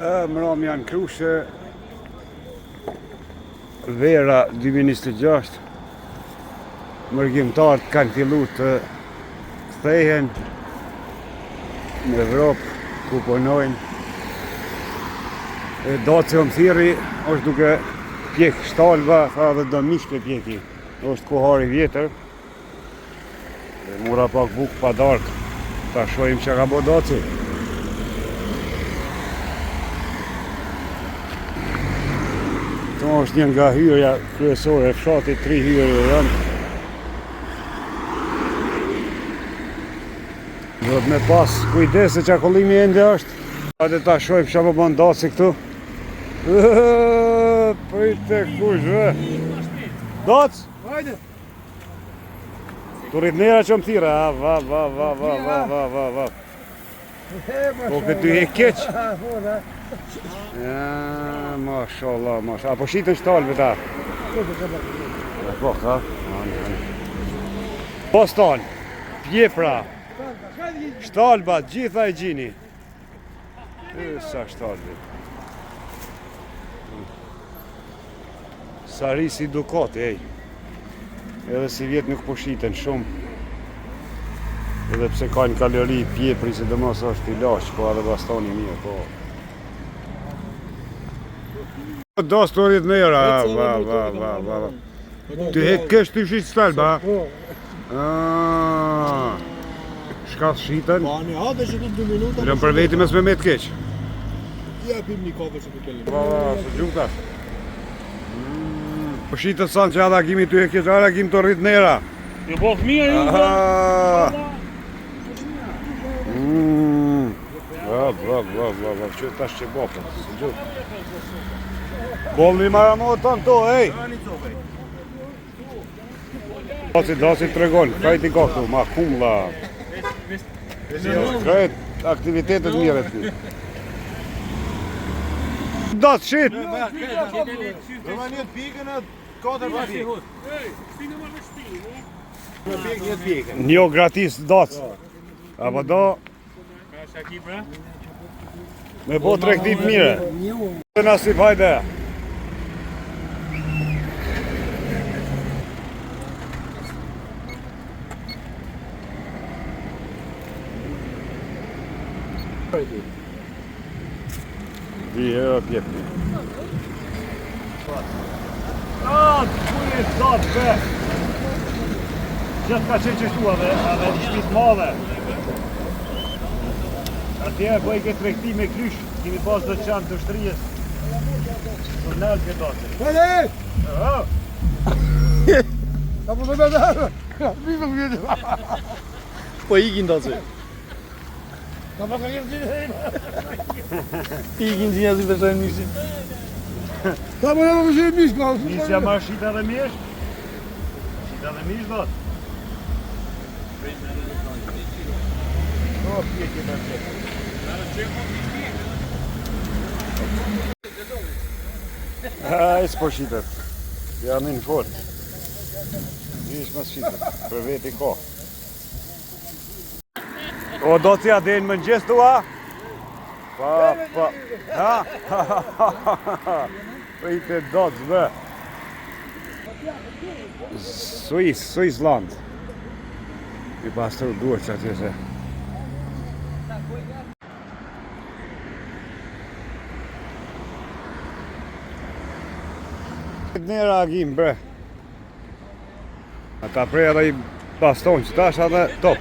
Mram janë krushe vera 2026. Mërgjimtarët kanë fillu të kthehen në Evropë ku punojnë. Daci o Mthiri është duke pjek shtalba, tha dhe do mishke pjeki. është kuhari vjetër. Mura pak buk pa dark. Ta shojmë që ka bo Daci. Këto është një nga hyrja kryesore e fshatit, 3 hyrje janë. Do të me pas kujdes se çakollimi ende është. Hajde ta shojmë çfarë po bën Daci këtu. Prit e kush, Dac? Hajde. Tu rritnera që më thira, va. Po këtu e keq. Ja, mashallah. Po shitën shtalve ta. Po, ka? Po stal, pjepra, shtalba, gjitha e gjini. Sa shtalve. Sari si Ducati, ej. Edhe si vjetë nuk po shiten shumë. Edhe pse ka një kalori pjepri, sidomos është i lashq, po edhe bastoni mirë, po. Do storit nëra, va. Ty hek kesh ty shit stalba? Shka shiten? Pa një hate që të 2 minuta. Lëm për veti mes me me të keq. Ja pim një kafe që të kellim. Va, së gjukta. Po shitët sanë që ada kimi ty e keq, ada kim të rrit nera. Jo po fëmija ju. Bravo, që tash që bopën, së gjukë. Bollë një maramotë tanë to, ej! Daci të regon, krajt i ka këtu, ma kumla. Krajt aktivitetet mire të një. Daci, shit! Do ma njët pikën e 4 pikë. Njo gratis Daci. Apo do... Me bo tregtit mire. Të nasip, hajde. Di herë pjepni. Kujë zot, be! Gjithë ka qenë qështu edhe një shpit madhe. Atje bëj këtë tregti me krysh, kemi pas do qanë të shtrijes. Të nalë këtë Daci. Hajde! Ka po të me dërë! Po ikin Daci. Ka po ka kërë të dhejnë. Ikin që njësi të shajnë mishin. Ka po në më shajnë mish, ka. Misja ma shita dhe mish? Shita dhe mish, Dac? O, pjekje të qekë. E s'po shitet. Janë në fort. Ish mas shitet. Për veti ko. O, do t'ja denë më njës tua? Pa. Ha? Pejte Dac, bë. Suisland. I pastor duar që atje se. Nera agim, bre. Ata prej edhe I baston që tash edhe top.